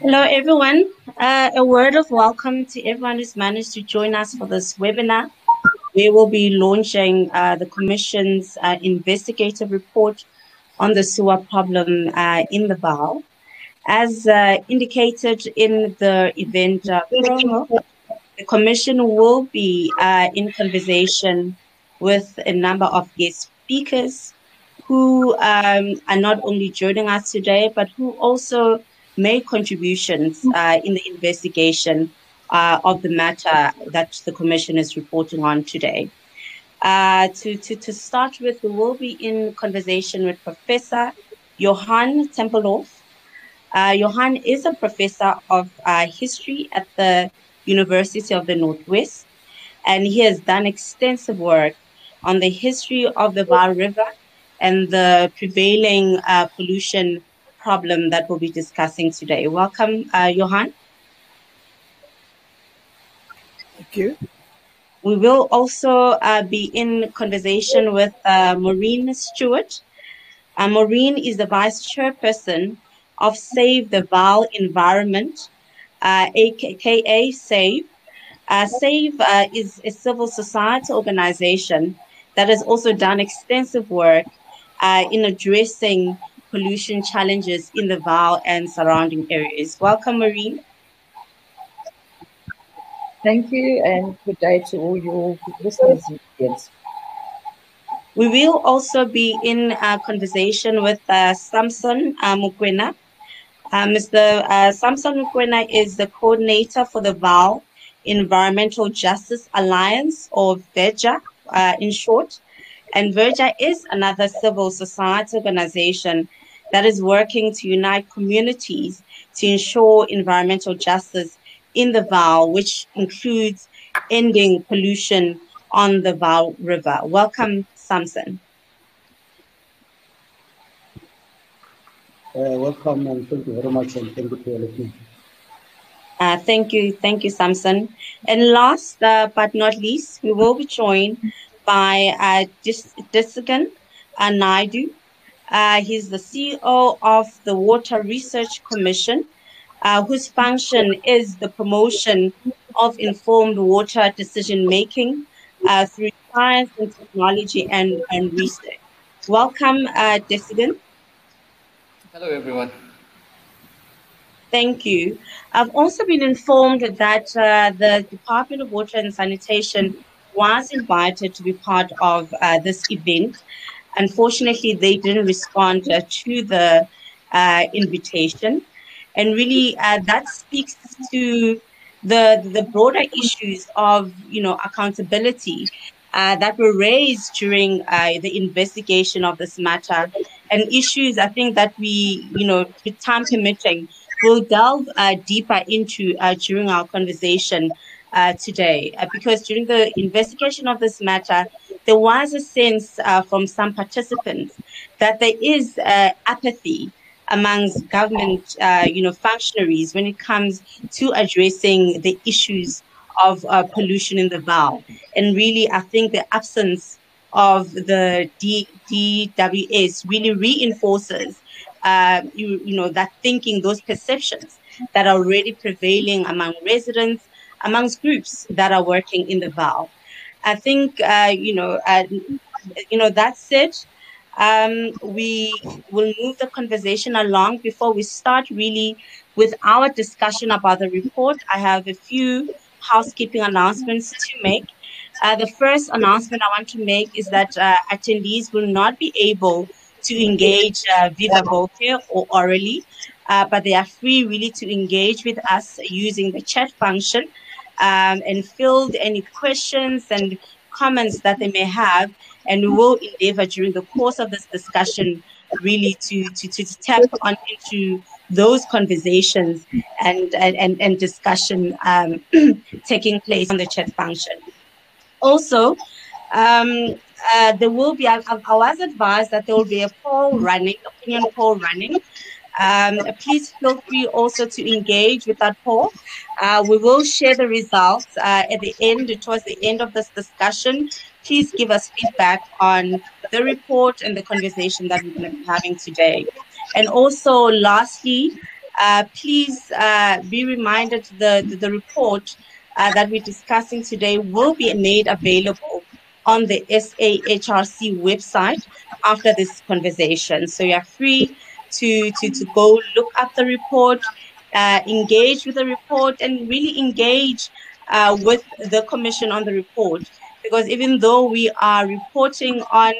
Hello, everyone. A word of welcome to everyone who's managed to join us for this webinar. We will be launching the Commission's investigative report on the sewer problem in the Vaal. As indicated in the event promo, the Commission will be in conversation with a number of guest speakers who are not only joining us today, but who also made contributions in the investigation of the matter that the Commission is reporting on today. To start with, we will be in conversation with Professor Johan Tempelhof. Johan is a professor of history at the University of the Northwest, and he has done extensive work on the history of the Vaal River and the prevailing pollution problem that we'll be discussing today. Welcome, Johan. Thank you. We will also be in conversation with Maureen Stewart. Maureen is the Vice Chairperson of Save the Vaal Environment, aka SAVE. SAVE is a civil society organization that has also done extensive work in addressing pollution challenges in the Vaal and surrounding areas. Welcome, Maureen. Thank you, and good day to all your listeners and kids. We will also be in conversation with Samson Mukwena. Mr. Samson Mukwena is the coordinator for the Vaal Environmental Justice Alliance, or VEJA in short. And VEJA is another civil society organization that is working to unite communities to ensure environmental justice in the Vaal, which includes ending pollution on the Vaal River. Welcome, Samson. Welcome, and thank you very much, and thank you for listening. Thank you, Samson. And last but not least, we will be joined by Desigan Naidu. He's the CEO of the Water Research Commission, whose function is the promotion of informed water decision-making through science and technology and research. Welcome, Desigan. Hello, everyone. Thank you. I've also been informed that the Department of Water and Sanitation was invited to be part of this event. Unfortunately, they didn't respond to the invitation. And really, that speaks to the broader issues of, accountability that were raised during the investigation of this matter, and issues I think that we, with time permitting, will delve deeper into during our conversation today. Because during the investigation of this matter, there was a sense from some participants that there is apathy amongst government, functionaries when it comes to addressing the issues of pollution in the Vaal. And really, I think the absence of the DWS really reinforces that thinking, those perceptions that are already prevailing among residents, amongst groups that are working in the Vaal. I think, that said, we will move the conversation along. Before we start really with our discussion about the report, I have a few housekeeping announcements to make. The first announcement I want to make is that attendees will not be able to engage via voce or orally, but they are free really to engage with us using the chat function and field any questions and comments that they may have, and we will endeavor during the course of this discussion really to tap on into those conversations and discussion taking place on the chat function. Also, there will be, I was advised that there will be a poll running, opinion poll running. Please feel free also to engage with that poll. We will share the results at the end, towards the end of this discussion. Please give us feedback on the report and the conversation that we're going to be having today. And also, lastly, Please be reminded the report that we're discussing today will be made available on the SAHRC website after this conversation. So you're free to go look up the report, engage with the report, and really engage with the Commission on the report. Because even though we are reporting on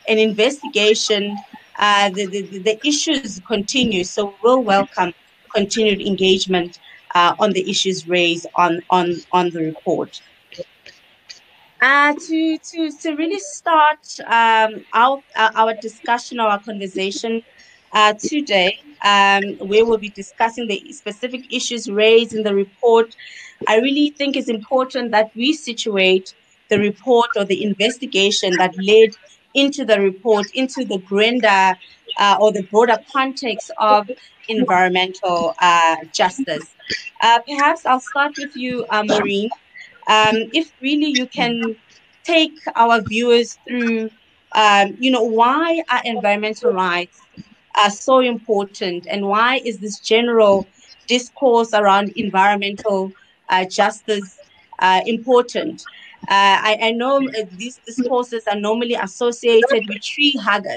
an investigation, the issues continue. So we'll welcome continued engagement on the issues raised on the report. To really start our discussion, our conversation today, we will be discussing the specific issues raised in the report. I really think it's important that we situate the report or the investigation that led into the report into the grander or the broader context of environmental justice. Perhaps I'll start with you, Maureen. If really you can take our viewers through, why are environmental rights so important, and why is this general discourse around environmental justice important? I know these discourses are normally associated with tree huggers,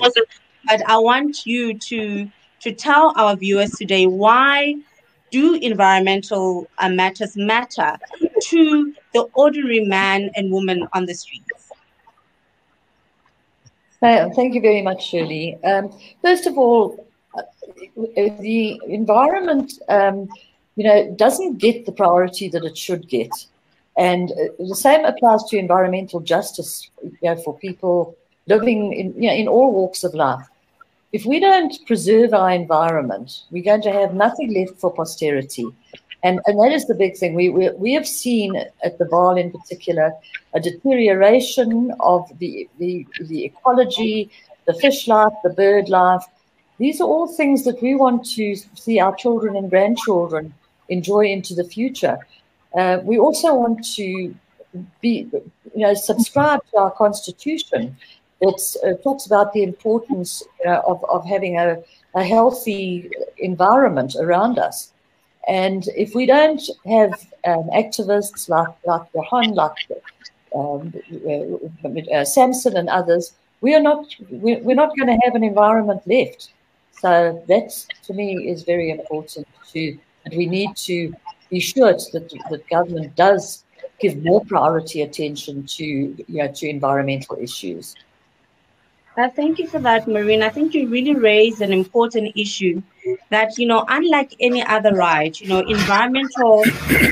but I want you to tell our viewers today, why do environmental matters matter to the ordinary man and woman on the streets? Thank you very much, Shirley. First of all, the environment, doesn't get the priority that it should get. And the same applies to environmental justice, for people living in all walks of life. If we don't preserve our environment, we're going to have nothing left for posterity. And that is the big thing. We have seen at the Vaal in particular a deterioration of the ecology, the fish life, the bird life. These are all things that we want to see our children and grandchildren enjoy into the future. We also want to subscribe to our constitution that talks about the importance of having a healthy environment around us. And if we don't have activists like Johan, like Samson and others, we're not going to have an environment left. So that, to me, is very important too. And we need to be sure that the government does give more priority attention to environmental issues. Thank you for that, Maureen. I think you really raised an important issue that, unlike any other right, environmental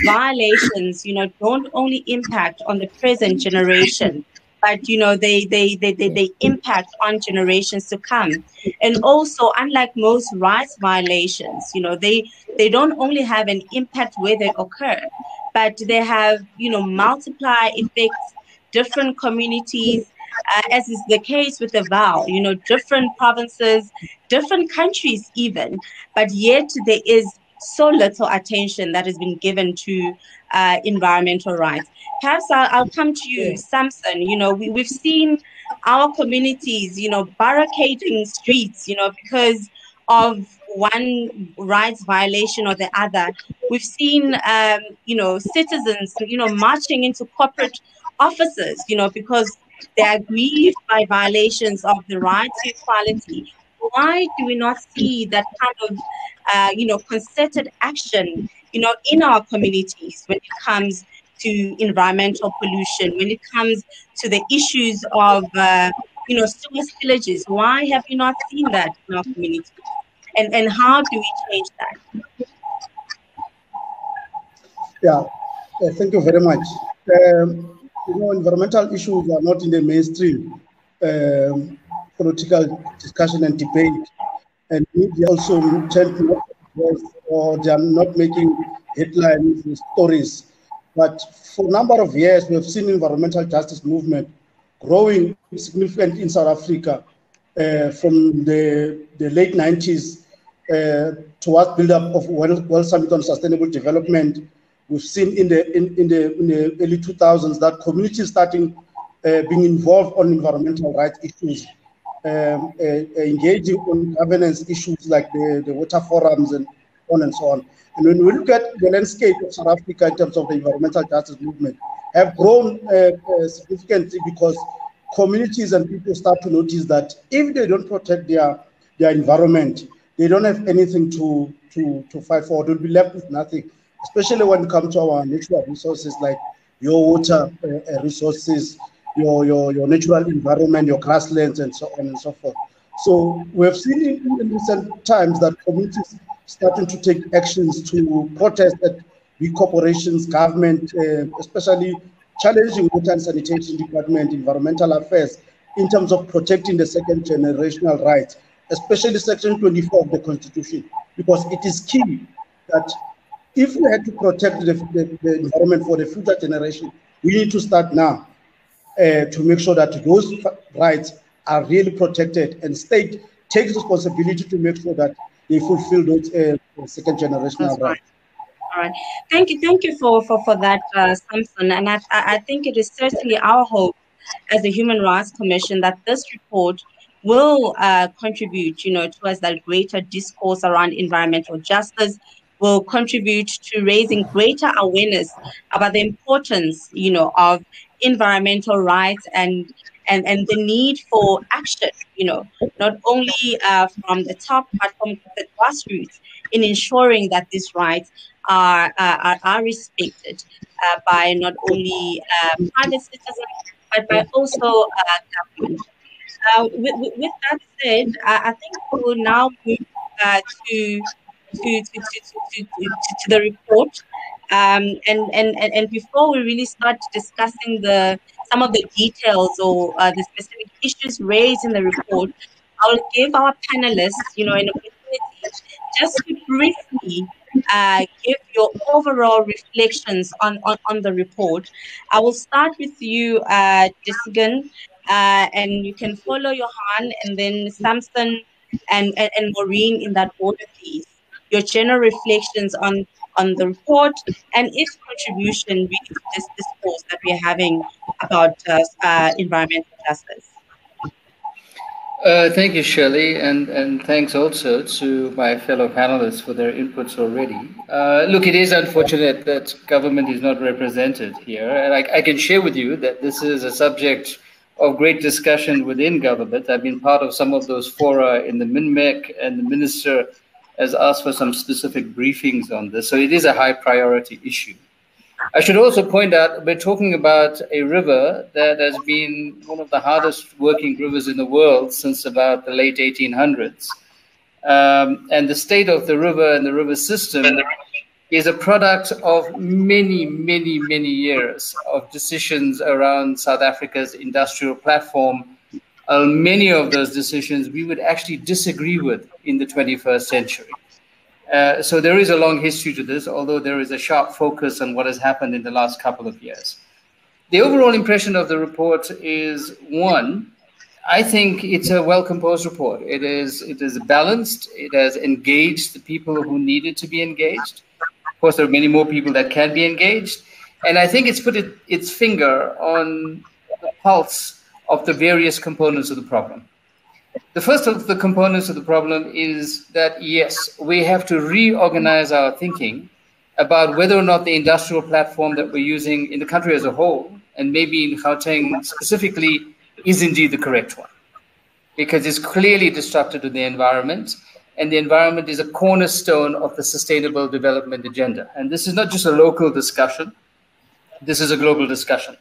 violations, don't only impact on the present generation, but, they impact on generations to come. And also, unlike most rights violations, they don't only have an impact where they occur, but they have, multiply effects, different communities, as is the case with the Vaal, different provinces, different countries even, but yet there is so little attention that has been given to environmental rights. Perhaps I'll come to you, Samson. We've seen our communities, barricading streets, because of one rights violation or the other. We've seen, citizens, marching into corporate offices, because they are grieved by violations of the right to equality. Why do we not see that kind of, concerted action, in our communities when it comes to environmental pollution, when it comes to the issues of, sewer spillages? Why have we not seen that in our communities? And how do we change that? Yeah, thank you very much. Environmental issues are not in the mainstream political discussion and debate, and media also tend not to, or they are not making headlines and stories. But for a number of years, we have seen environmental justice movement growing significantly in South Africa from the late 90s towards build-up of World Summit on Sustainable Development. We've seen in the early 2000s that communities starting being involved on environmental rights issues, engaging on governance issues like the water forums and on and so on. And when we look at the landscape of South Africa in terms of the environmental justice movement, have grown significantly because communities and people start to notice that if they don't protect their environment, they don't have anything to fight for. They'll be left with nothing, especially when it comes to our natural resources like your water resources, your natural environment, your grasslands, and so on and so forth. So we have seen in recent times that communities starting to take actions to protest at big corporations, government, especially challenging water and sanitation department, environmental affairs, in terms of protecting the second generational rights, especially Section 24 of the Constitution, because it is key that if we had to protect the environment for the future generation, we need to start now to make sure that those rights are really protected, and state takes responsibility to make sure that they fulfill those second generational rights. All right. Thank you for that, Samson. And I think it is certainly our hope as the Human Rights Commission that this report will contribute, towards that greater discourse around environmental justice, will contribute to raising greater awareness about the importance, of environmental rights and the need for action, not only from the top, but from the grassroots in ensuring that these rights are respected by not only private citizens, but by also government. With that said, I think we will now move to the report. And before we really start discussing some of the details or the specific issues raised in the report, I'll give our panelists, an opportunity just to briefly give your overall reflections on the report. I will start with you, Disigan, and you can follow Johan, and then Samson and Maureen in that order, please. Your general reflections on the report and its contribution really to this discourse that we're having about environmental justice. Thank you, Shirley, and thanks also to my fellow panelists for their inputs already. Look, it is unfortunate that government is not represented here, and I can share with you that this is a subject of great discussion within government. I've been part of some of those fora in the MINMEC, and the minister has asked for some specific briefings on this, so it is a high priority issue. I should also point out we're talking about a river that has been one of the hardest working rivers in the world since about the late 1800s. And the state of the river and the river system is a product of many, many, many years of decisions around South Africa's industrial platform. Many of those decisions we would actually disagree with in the 21st century. So there is a long history to this, although there is a sharp focus on what has happened in the last couple of years. The overall impression of the report is, one, I think it's a well-composed report. It is balanced. It has engaged the people who needed to be engaged. Of course, there are many more people that can be engaged. And I think it's put its finger on the pulse of the various components of the problem. The first of the components of the problem is that, yes, we have to reorganize our thinking about whether or not the industrial platform that we're using in the country as a whole, and maybe in Gauteng specifically, is indeed the correct one. Because it's clearly destructive to the environment, and the environment is a cornerstone of the Sustainable Development Agenda. And this is not just a local discussion, this is a global discussion.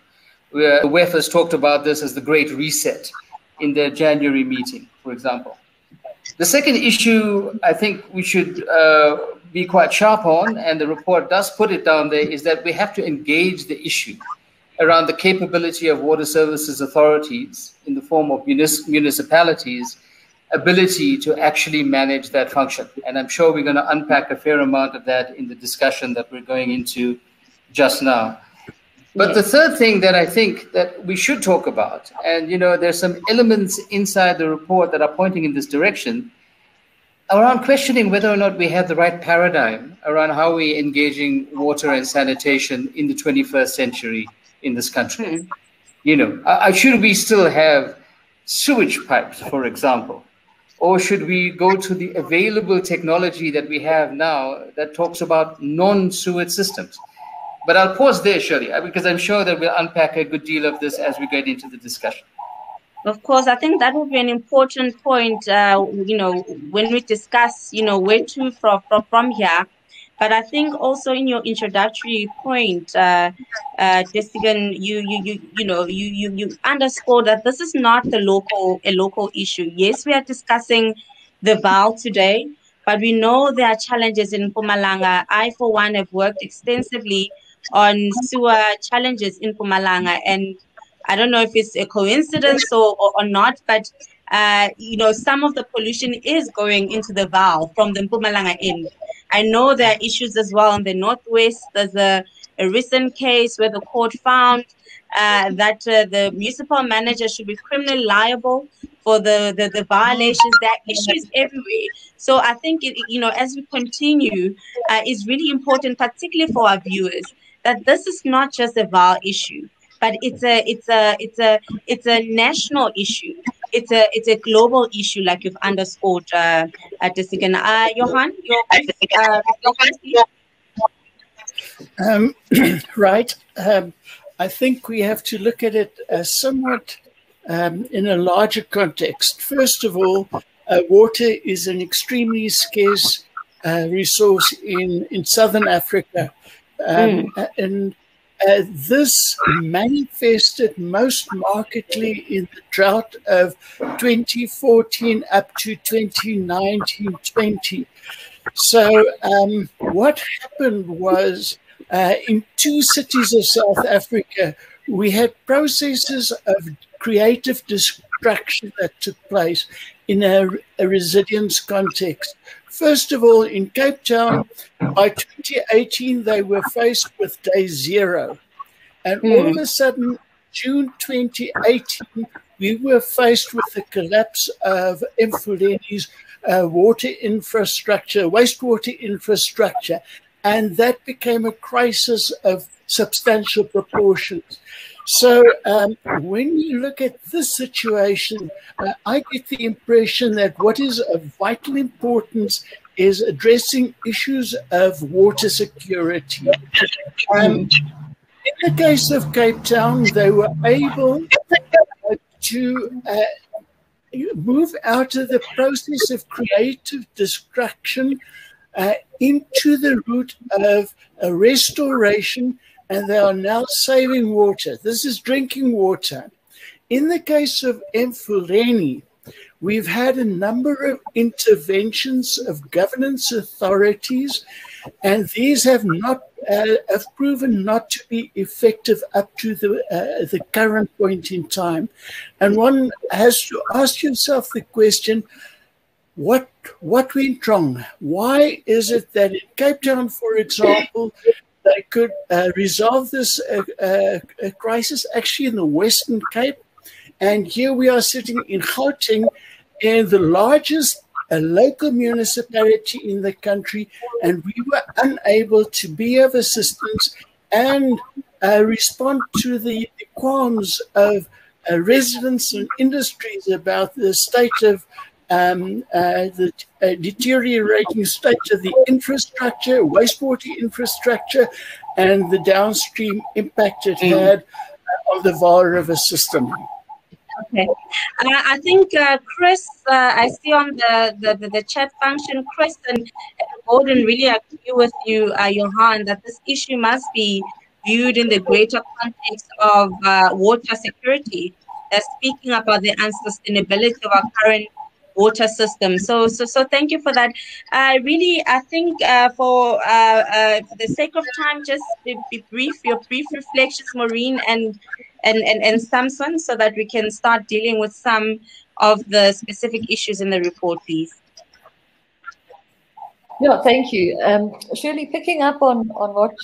The WEF has talked about this as the Great Reset in their January meeting, for example. The second issue I think we should be quite sharp on, and the report does put it down there, is that we have to engage the issue around the capability of water services authorities in the form of municipalities' ability to actually manage that function. And I'm sure we're going to unpack a fair amount of that in the discussion that we're going into just now. But the third thing that I think that we should talk about, and there's some elements inside the report that are pointing in this direction, around questioning whether or not we have the right paradigm around how we're engaging water and sanitation in the 21st century in this country. Should we still have sewage pipes, for example, Or should we go to the available technology that we have now that talks about non-sewage systems? But I'll pause there, Shirley, because I'm sure that we'll unpack a good deal of this as we get into the discussion. Of course, I think that would be an important point, when we discuss, where to from here. But I think also in your introductory point, Desigan, you underscore that this is not a local issue. Yes, we are discussing the Vaal today, but we know there are challenges in Mpumalanga. I, for one, have worked extensively on sewer challenges in Mpumalanga, and I don't know if it's a coincidence or not, but some of the pollution is going into the Vaal from the Mpumalanga end. I know there are issues as well in the northwest. There's a recent case where the court found that the municipal manager should be criminally liable for the violations. There are issues everywhere. So I think as we continue, it's really important, particularly for our viewers, that this is not just a Vaal issue, but it's a national issue. It's a global issue, like you've underscored, Desigan. Johan, your reflections, please. Right. I think we have to look at it somewhat in a larger context. First of all, water is an extremely scarce resource in Southern Africa. And this manifested most markedly in the drought of 2014 up to 2019-20. So what happened was in two cities of South Africa, we had processes of creative destruction that took place in a resilience context. First of all, in Cape Town, by 2018, they were faced with day zero. And all of a sudden, June 2018, we were faced with the collapse of Mfuleni's wastewater infrastructure. And that became a crisis of substantial proportions. So when you look at this situation, I get the impression that what is of vital importance is addressing issues of water security. In the case of Cape Town, they were able to move out of the process of creative destruction into the route of a restoration, and they are now saving water. This is drinking water. In the case of Mfuleni, we've had a number of interventions of governance authorities, and these have proven not to be effective up to the current point in time. And one has to ask yourself the question, what went wrong? Why is it that in Cape Town, for example, they could resolve this crisis actually in the Western Cape, and here we are sitting in Gauteng, in the largest local municipality in the country, and we were unable to be of assistance and respond to the qualms of residents and industries about the state of the deteriorating state of the infrastructure, wastewater infrastructure, and the downstream impact it had on the Vaal River system. Okay, I think Chris, I see on the chat function, Chris and Gordon really agree with you, Johan, that this issue must be viewed in the greater context of water security. Speaking about the unsustainability of our current water system. So thank you for that. Really, I think for the sake of time, just be brief, your brief reflections, Maureen and Samson, so that we can start dealing with some of the specific issues in the report, please. Yeah, thank you. Shirley, picking up on what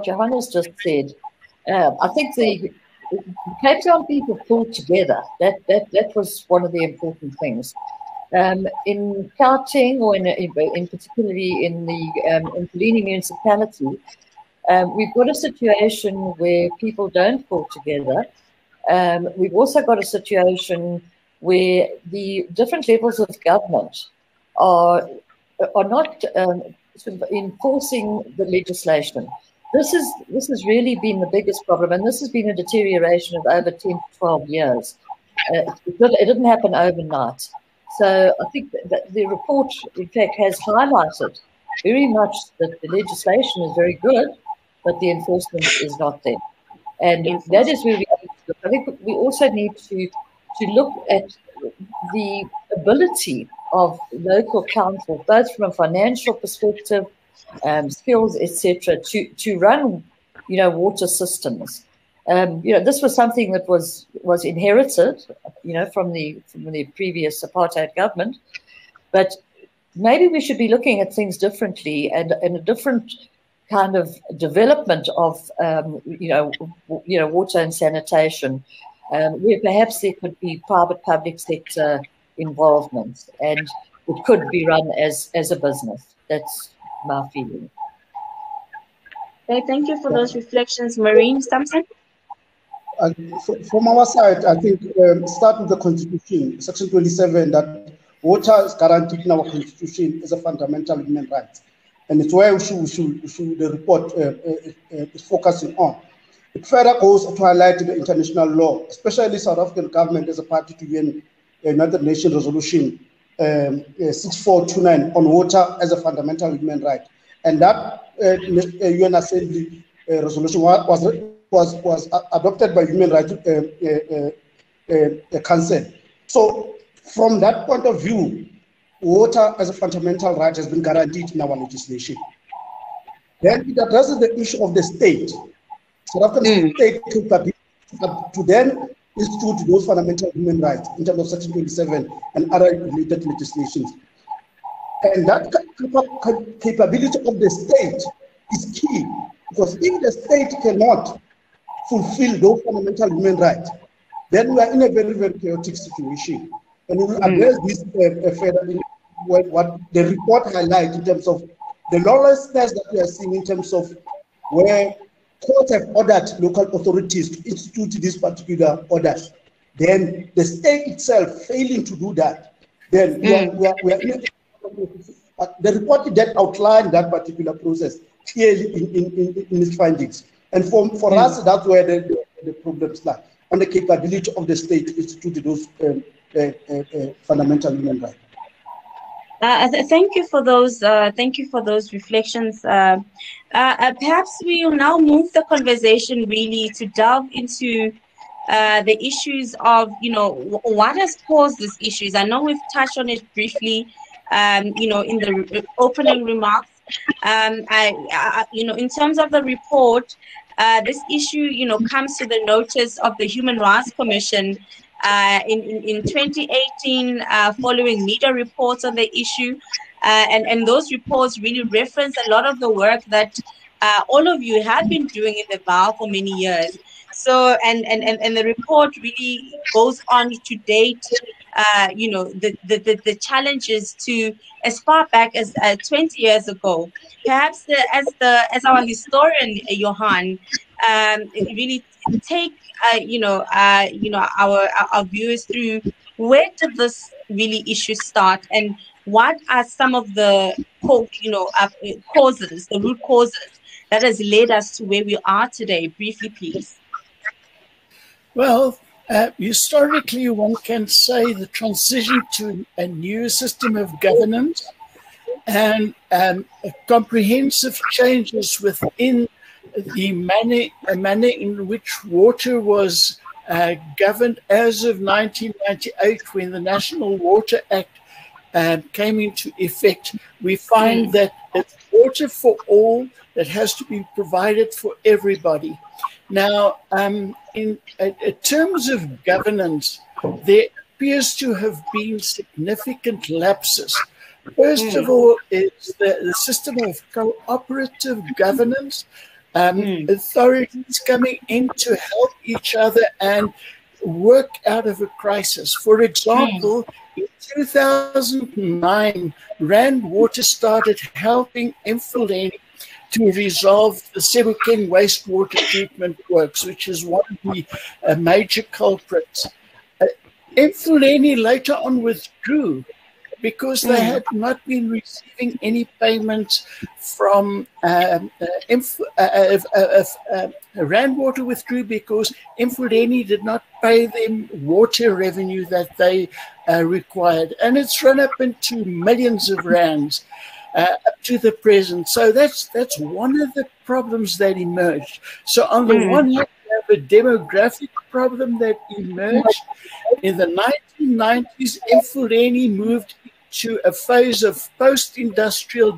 Johannes just said, I think the Cape Town people pulled together. That was one of the important things. In Gauteng, or in particularly in the Mfuleni municipality, we've got a situation where people don't pull together. We've also got a situation where the different levels of government are not sort of enforcing the legislation. This has really been the biggest problem, and this has been a deterioration of over 10 to 12 years. It didn't happen overnight. So I think that the report, in fact, has highlighted very much that the legislation is very good, but the enforcement is not there. And that is where we need to look. I think we also need to look at the ability of local council, both from a financial perspective, skills, etc., to run, water systems. This was something that was inherited, from the previous apartheid government, but maybe we should be looking at things differently and a different kind of development of, water and sanitation, where perhaps there could be private-public sector involvement, and it could be run as a business. That's my feeling. Okay, thank you for those reflections, Maureen. Samson? From our side, I think start with the Constitution, Section 27, that water is guaranteed in our Constitution as a fundamental human right. And it's where the report is focusing on. It further goes to highlight the international law, especially South African government as a party to the United Nations Resolution 6429 on water as a fundamental human right. And that UN Assembly resolution was adopted by Human Rights Council. So from that point of view, water as a fundamental right has been guaranteed in our legislation. Then it addresses the issue of the state. South African state capability to then institute those fundamental human rights in terms of Section 27 and other related legislations. And that capability of the state is key, because if the state cannot fulfill those fundamental human rights, then we are in a very, very chaotic situation. And we will address this further in what the report highlights in terms of the lawlessness that we are seeing in terms of where courts have ordered local authorities to institute these particular orders. Then the state itself failing to do that, then we are in a, the report that outlined that particular process clearly in its findings. And for us, that's where the problems lie, on the capability of the state to institute those fundamental human rights. Thank you for those. Thank you for those reflections. Perhaps we will now move the conversation really to delve into the issues of, what has caused these issues. I know we've touched on it briefly, in the opening remarks. In terms of the report, this issue, comes to the notice of the Human Rights Commission in 2018, following media reports on the issue, and those reports really reference a lot of the work that all of you have been doing in the Vaal for many years. So, and the report really goes on to date, the challenges to as far back as 20 years ago. Perhaps as our historian Johan, really take our viewers through where did this really issue start, and what are some of the causes, the root causes that has led us to where we are today? Briefly, please. Well, historically, one can say the transition to a new system of governance and comprehensive changes within the manner in which water was governed as of 1998, when the National Water Act came into effect. We find that it's water for all that has to be provided for everybody. Now, in terms of governance, there appears to have been significant lapses. First of all, is the system of cooperative governance, authorities coming in to help each other and work out of a crisis. For example, in 2009, Rand Water started helping Imphileni to resolve the Sebokeng wastewater treatment works, which is one of the major culprits. Mfuleni later on withdrew because they had not been receiving any payments from Randwater withdrew because Mfuleni did not pay them water revenue that they required. And it's run up into millions of rands up to the present. So that's one of the problems that emerged. So on the one hand, we have a demographic problem that emerged. In the 1990s, Mfuleni moved to a phase of post-industrial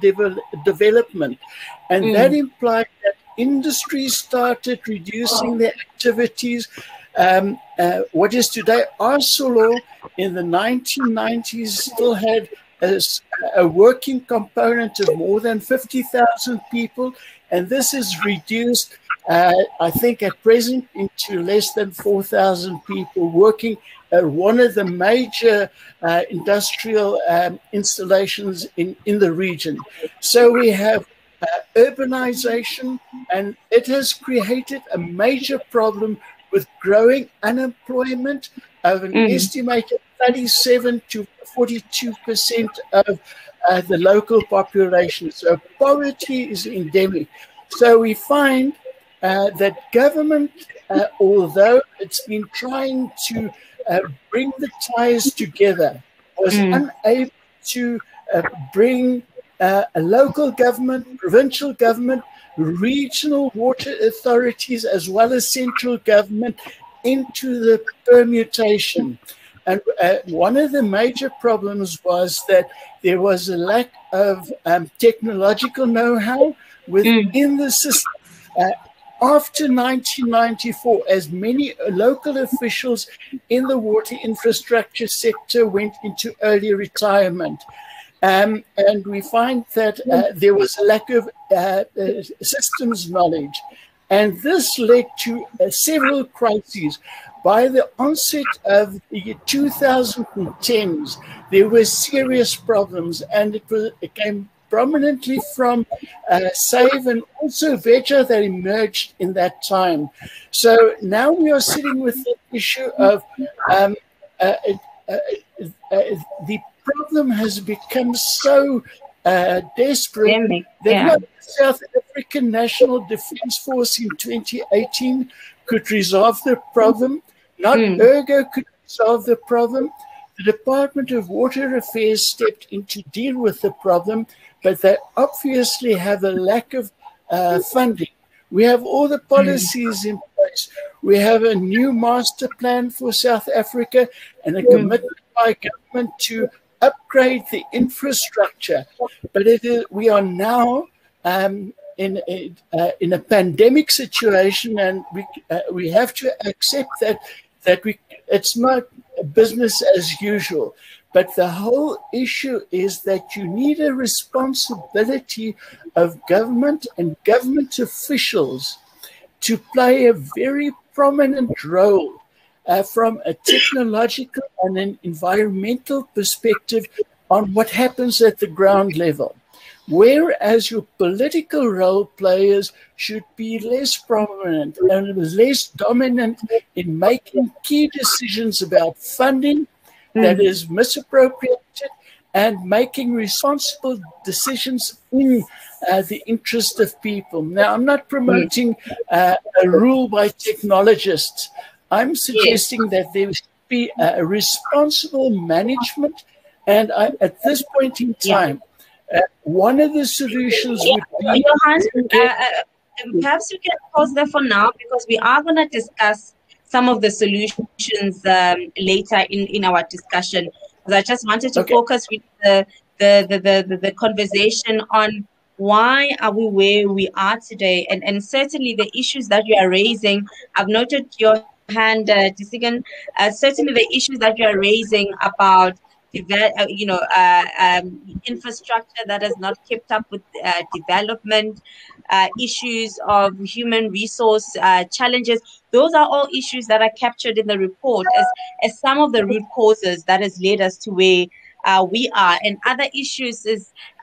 development. And that implied that industry started reducing their activities. What is today Arcelor in the 1990s still had a working component of more than 50,000 people. And this is reduced, I think at present, into less than 4,000 people working at one of the major industrial installations in the region. So we have urbanization, and it has created a major problem with growing unemployment of an estimated 37 to 42% of the local population. So poverty is endemic. So we find that government, although it's been trying to bring the ties together, was unable to bring a local government, provincial government, regional water authorities, as well as central government into the permutation. And one of the major problems was that there was a lack of technological know-how within the system. After 1994, as many local officials in the water infrastructure sector went into early retirement. And we find that there was a lack of systems knowledge. And this led to several crises. By the onset of the 2010s, there were serious problems, and it came prominently from SAVE and also VEJA that emerged in that time. So now we are sitting with the issue of the problem has become so desperate that not the South African National Defence Force in 2018 could resolve the problem, not ERGO could resolve the problem. The Department of Water Affairs stepped in to deal with the problem, but they obviously have a lack of funding. We have all the policies in place. We have a new master plan for South Africa and a commitment by government to upgrade the infrastructure. But we are now in a pandemic situation, and we have to accept that it's not business as usual. But the whole issue is that you need a responsibility of government and government officials to play a very prominent role from a technological and an environmental perspective on what happens at the ground level. Whereas your political role players should be less prominent and less dominant in making key decisions about funding that is misappropriated and making responsible decisions in the interest of people. Now, I'm not promoting a rule by technologists. I'm suggesting that there should be a responsible management, and at this point in time, one of the solutions would be... Johan, perhaps you can pause there for now, because we are going to discuss some of the solutions later in our discussion. Because I just wanted to focus with the conversation on why are we where we are today, and certainly the issues that you are raising. I've noted your hand, Disigan. Certainly the issues that you are raising about infrastructure that has not kept up with development, issues of human resource challenges. Those are all issues that are captured in the report as some of the root causes that has led us to where we are. And other issues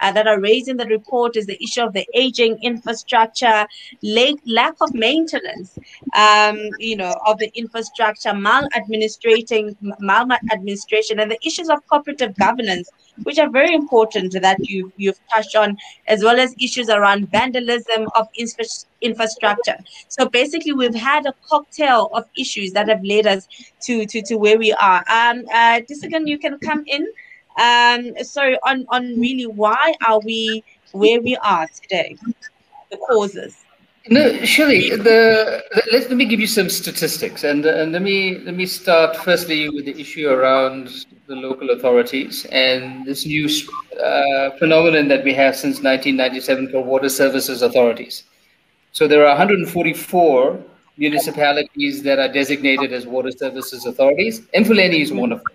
that are raised in the report is the issue of the aging infrastructure, lack of maintenance, of the infrastructure, maladministration, and the issues of cooperative governance, which are very important that you've touched on, as well as issues around vandalism of infrastructure. So basically, we've had a cocktail of issues that have led us to where we are. Disagan, you can come in. Sorry, on really why are we where we are today? The causes. No, Shirley, let me give you some statistics, and let me start firstly with the issue around the local authorities and this new phenomenon that we have since 1997 called water services authorities. So there are 144 municipalities that are designated as water services authorities. Mfuleni is one of them.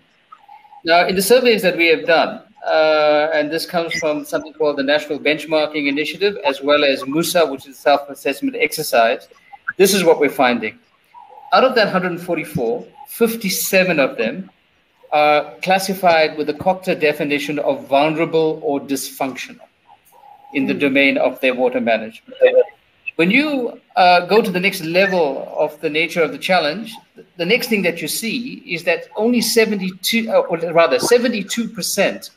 Now, in the surveys that we have done, and this comes from something called the National Benchmarking Initiative, as well as MUSA, which is a self-assessment exercise, this is what we're finding. Out of that 144, 57 of them are classified with the COCTA definition of vulnerable or dysfunctional in the domain of their water management. When you go to the next level of the nature of the challenge, the next thing that you see is that only 72%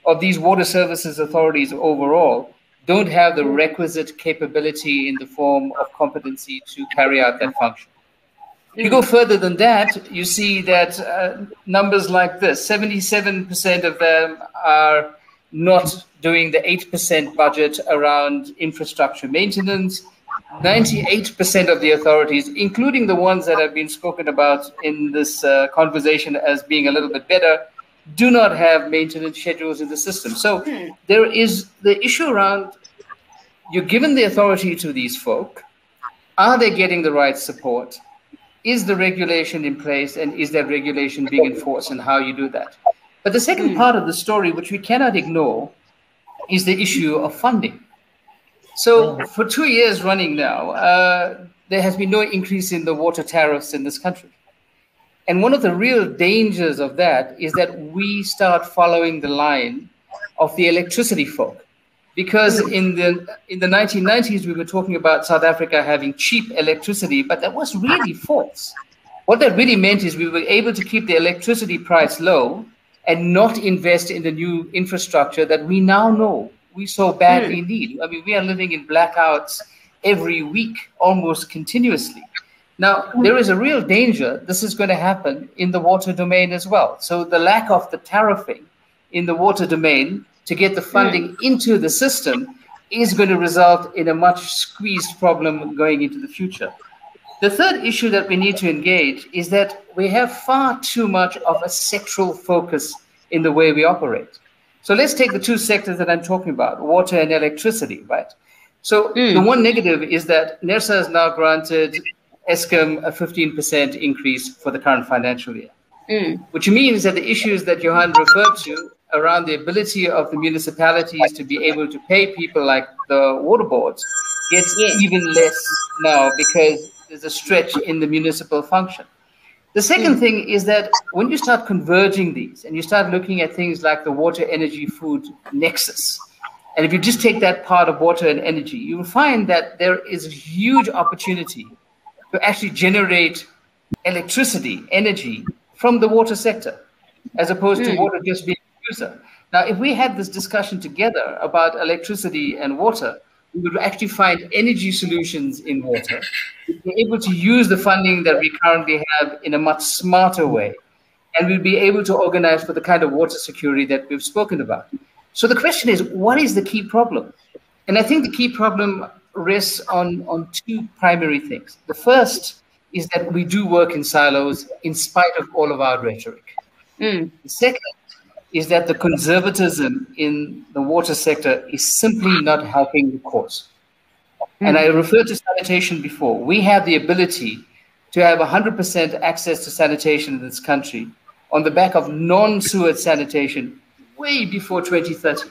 of these water services authorities overall don't have the requisite capability in the form of competency to carry out that function. If you go further than that, you see that numbers like this, 77% of them are not doing the 8% budget around infrastructure maintenance. 98% of the authorities, including the ones that have been spoken about in this conversation as being a little bit better, do not have maintenance schedules in the system. So there is the issue around, you're given the authority to these folk. Are they getting the right support? Is the regulation in place, and is that regulation being enforced, and how you do that? But the second part of the story, which we cannot ignore, is the issue of funding. So for 2 years running now, there has been no increase in the water tariffs in this country. And one of the real dangers of that is that we start following the line of the electricity folk. Because in the 1990s, we were talking about South Africa having cheap electricity, but that was really false. What that really meant is we were able to keep the electricity price low and not invest in the new infrastructure that we now know we so badly need. I mean, we are living in blackouts every week, almost continuously. Now, there is a real danger this is going to happen in the water domain as well. So the lack of the tariffing in the water domain to get the funding into the system is going to result in a much squeezed problem going into the future. The third issue that we need to engage is that we have far too much of a sectoral focus in the way we operate. So let's take the two sectors that I'm talking about, water and electricity, right? So the one negative is that NERSA has now granted Eskom a 15% increase for the current financial year, which means that the issues that Johan referred to around the ability of the municipalities to be able to pay people like the water boards gets even less now because there's a stretch in the municipal function. The second thing is that when you start converging these and you start looking at things like the water, energy, food nexus, and if you just take that part of water and energy, you will find that there is a huge opportunity to actually generate electricity, energy from the water sector, as opposed to water just being a user. Now, if we had this discussion together about electricity and water, we would actually find energy solutions in water, we'd be able to use the funding that we currently have in a much smarter way, and we'd be able to organize for the kind of water security that we've spoken about. So the question is, what is the key problem? And I think the key problem rests on two primary things. The first is that we do work in silos in spite of all of our rhetoric. The second is that the conservatism in the water sector is simply not helping the cause. And I referred to sanitation before. We have the ability to have 100% access to sanitation in this country on the back of non-sewage sanitation way before 2030.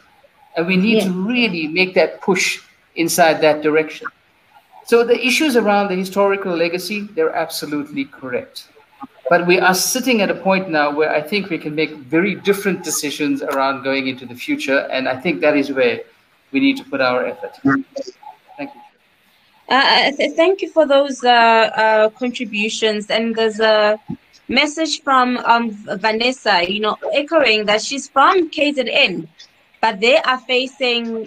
And we need to really make that push inside that direction. So the issues around the historical legacy, they're absolutely correct. But we are sitting at a point now where I think we can make very different decisions around going into the future. And I think that is where we need to put our effort. Thank you. Thank you for those contributions. And there's a message from Vanessa, echoing that she's from KZN, but they are facing,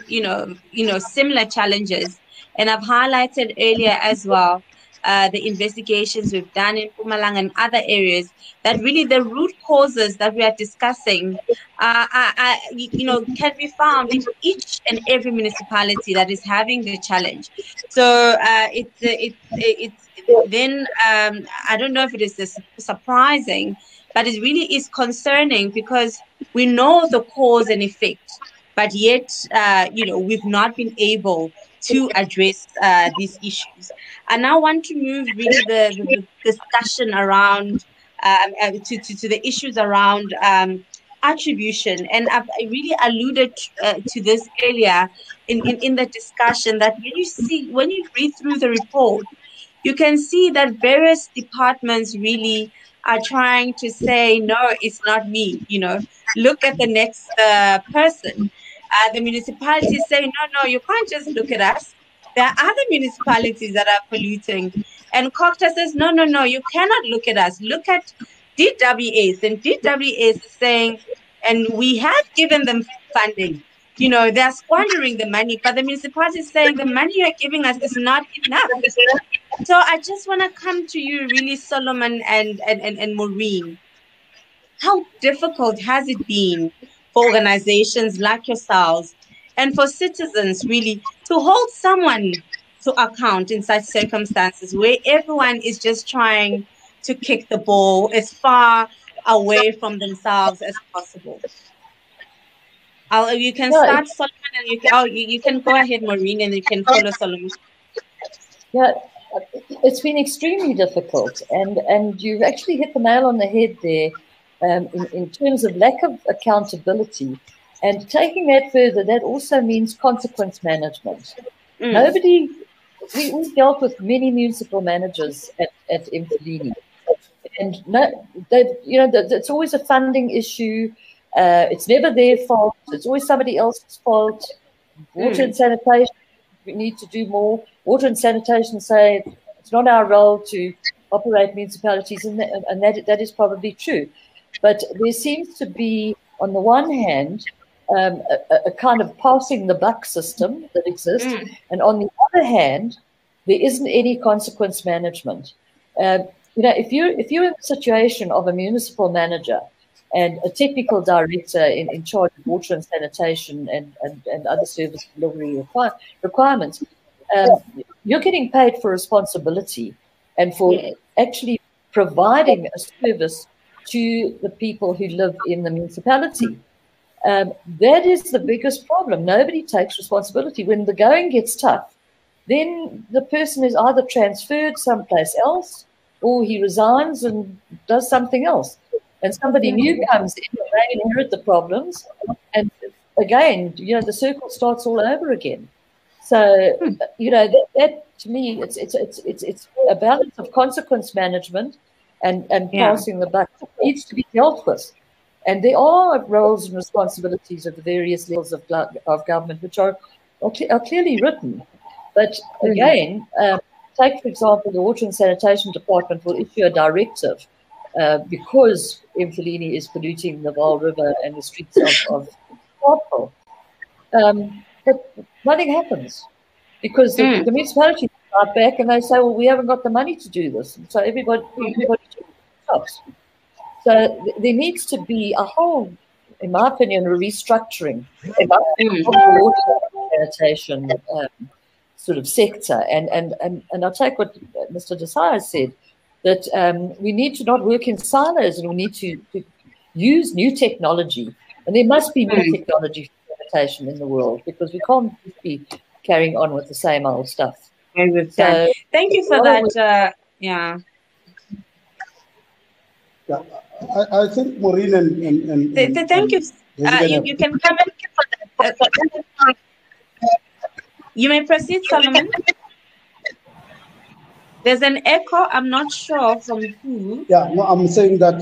similar challenges. And I've highlighted earlier as well the investigations we've done in Mpumalanga and other areas, that really the root causes that we are discussing can be found in each and every municipality that is having the challenge. So it's then I don't know if it is surprising, but it really is concerning, because we know the cause and effect, but yet we've not been able to address these issues. I now want to move really the discussion around to the issues around attribution, and I really alluded to this earlier in the discussion, that when you read through the report, you can see that various departments really are trying to say, no, it's not me, look at the next person. The municipalities say, no, you can't just look at us. There are other municipalities that are polluting. And COGTA says, no, you cannot look at us. Look at DWS. And DWS is saying, and we have given them funding. They're squandering the money, but the municipality is saying the money you're giving us is not enough. So I just want to come to you really, Solomon and Maureen. How difficult has it been for organizations like yourselves and for citizens really to hold someone to account in such circumstances where everyone is just trying to kick the ball as far away from themselves as possible? You can start, Solomon, and you can go ahead, Maureen, and you can follow Solomon. Yeah, it's been extremely difficult, and you've actually hit the nail on the head there. In terms of lack of accountability, and taking that further, that also means consequence management. We dealt with many municipal managers at Mfuleni, and it's always a funding issue. It's never their fault. It's always somebody else's fault. Water and sanitation, we need to do more. Water and sanitation say it's not our role to operate municipalities, and that is probably true. But there seems to be, on the one hand, a kind of passing the buck system that exists, and on the other hand, there isn't any consequence management. If you're in the situation of a municipal manager and a technical director in charge of water and sanitation and other service delivery requirements, you're getting paid for responsibility and for actually providing a service to the people who live in the municipality. That is the biggest problem. Nobody takes responsibility. When the going gets tough, then the person is either transferred someplace else or he resigns and does something else. And somebody new comes in and they inherit the problems. And again, the circle starts all over again. So, that to me, it's a balance of consequence management and passing the buck needs to be dealt with. And there are roles and responsibilities at the various levels of government which are clearly written. But again, take, for example, the Water and Sanitation Department will issue a directive because Mfuleni is polluting the Vaal River and the streets of Kaapstad. But nothing happens because the municipalities are back and they say, well, we haven't got the money to do this. And so everybody stops. So there needs to be a whole, in my opinion, a restructuring of the water sanitation sort of sector. And I'll take what Mr. Desai said, that we need to not work in silos and we need to use new technology. And there must be new technology for sanitation in the world because we can't be carrying on with the same old stuff. So, thank you for that. Yeah, I think Maureen and thank you. You can come in. You may proceed, Solomon. There's an echo. I'm not sure from who. Yeah, no, I'm saying that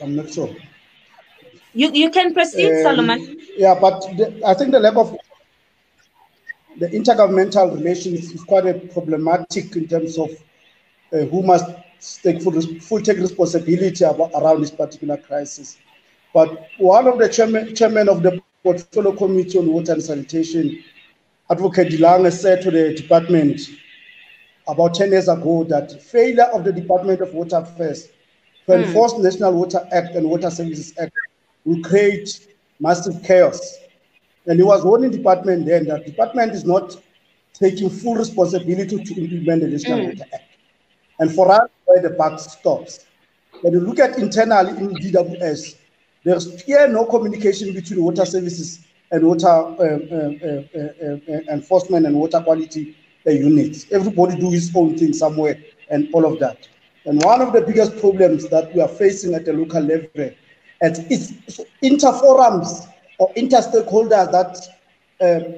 I'm not sure. You can proceed, Solomon. Yeah, but I think the lack of the intergovernmental relations is quite a problematic in terms of who must take full take responsibility around this particular crisis. But one of the chairman of the Portfolio Committee on Water and Sanitation, Advocate Dilange, said to the department about 10 years ago that failure of the Department of Water Affairs to enforce National Water Act and Water Services Act will create massive chaos. And he was warning the department then that the department is not taking full responsibility to implement the National Water Act. And for us, where the buck stops. When you look at internally in DWS, there's clear no communication between water services and water enforcement and water quality units. Everybody do his own thing somewhere and all of that. And one of the biggest problems that we are facing at the local level is interforums or inter-stakeholders that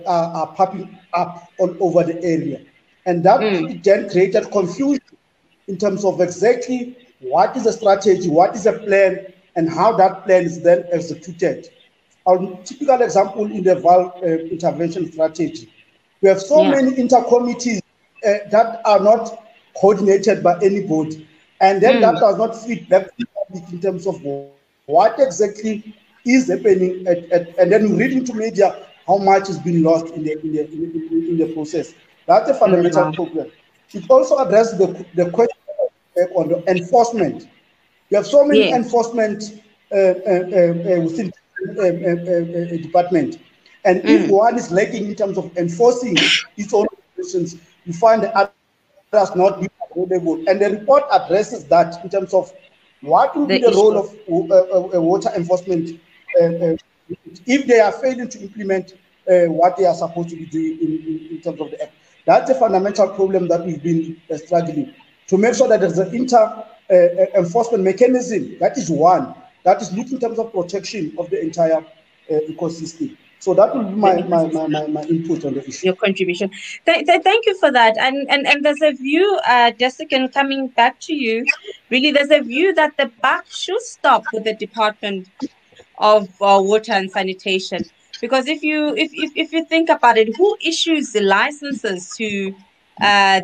are popping up all over the area. And that then created confusion in terms of exactly what is the strategy, what is the plan, and how that plan is then executed. A typical example in the Vaal intervention strategy. We have so many intercommittees that are not coordinated by anybody, and then that does not feed back to the public in terms of what exactly is happening, and then we read into media how much is being lost in the process. That's a fundamental problem. It also addresses the question on the enforcement. We have so many enforcement within a department, and if one is lacking in terms of enforcing its own regulations, you find the others not being available. And the report addresses that in terms of what will be the role of water enforcement if they are failing to implement what they are supposed to be doing in terms of the act. That's a fundamental problem that we've been struggling to make sure that there's an enforcement mechanism. That is one that is looking in terms of protection of the entire ecosystem. So that will be my input on the issue. Your contribution. Thank you for that. And there's a view, Jessica, coming back to you. Really, there's a view that the buck should stop with the Department of Water and Sanitation, because if you think about it, who issues the licenses to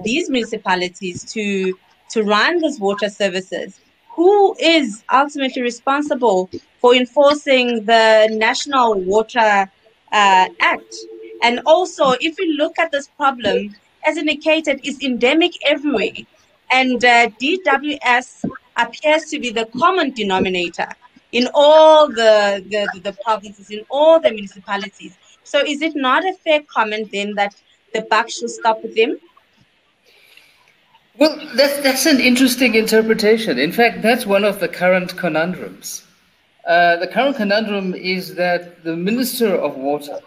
these municipalities to run these water services? Who is ultimately responsible for enforcing the National Water Act? And also, if you look at this problem, as indicated, is endemic everywhere, and DWS appears to be the common denominator in all the provinces, in all the municipalities. So is it not a fair comment then that the buck should stop with them? Well, that's an interesting interpretation. In fact, that's one of the current conundrums. The current conundrum is that the Minister of Water,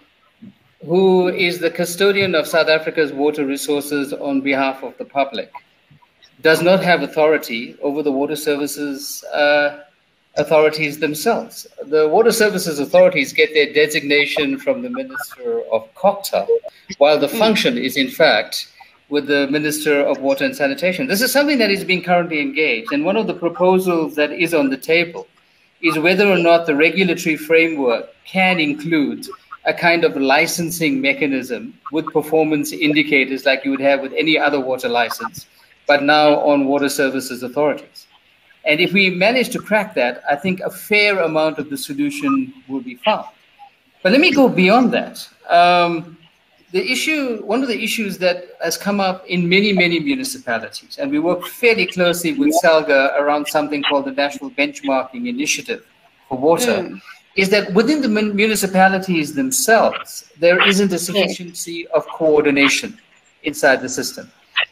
who is the custodian of South Africa's water resources on behalf of the public, does not have authority over the water services authorities themselves. The water services authorities get their designation from the Minister of Cocktail, while the function is in fact with the Minister of Water and Sanitation. This is something that is being currently engaged, and one of the proposals that is on the table is whether or not the regulatory framework can include a kind of licensing mechanism with performance indicators like you would have with any other water license, but now on water services authorities. And if we manage to crack that, I think a fair amount of the solution will be found. But let me go beyond that. One of the issues that has come up in many, many municipalities, and we work fairly closely with SAHRC around something called the National Benchmarking Initiative for Water, is that within the municipalities themselves, there isn't a sufficiency of coordination inside the system.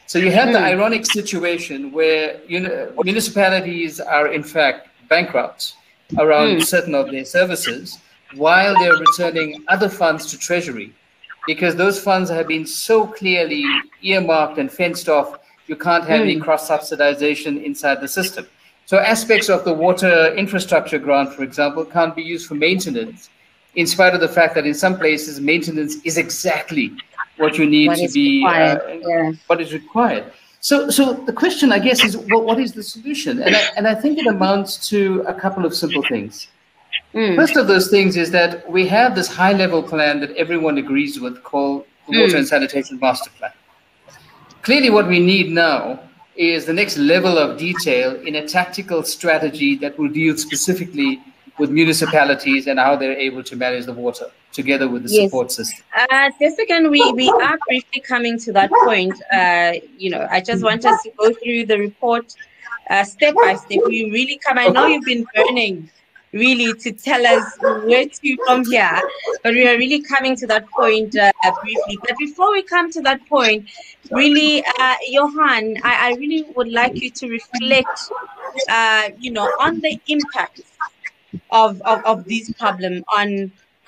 So you have the ironic situation where municipalities are in fact bankrupt around certain of their services while they're returning other funds to Treasury, because those funds have been so clearly earmarked and fenced off, you can't have any cross-subsidization inside the system. So aspects of the water infrastructure grant, for example, can't be used for maintenance, in spite of the fact that in some places maintenance is exactly what you need What to is be, required, yeah. what is required. So the question, I guess, is what is the solution? And I think it amounts to a couple of simple things. First of those things is that we have this high-level plan that everyone agrees with called the Water and Sanitation Master Plan. Clearly, what we need now is the next level of detail in a tactical strategy that will deal specifically with municipalities and how they're able to manage the water together with the support system. Just again, we are briefly coming to that point. I just want us to go through the report step by step. We really come. I know you've been burning really to tell us where to from here, but we are really coming to that point briefly. But before we come to that point, really, Johan, I really would like you to reflect, on the impact of these problems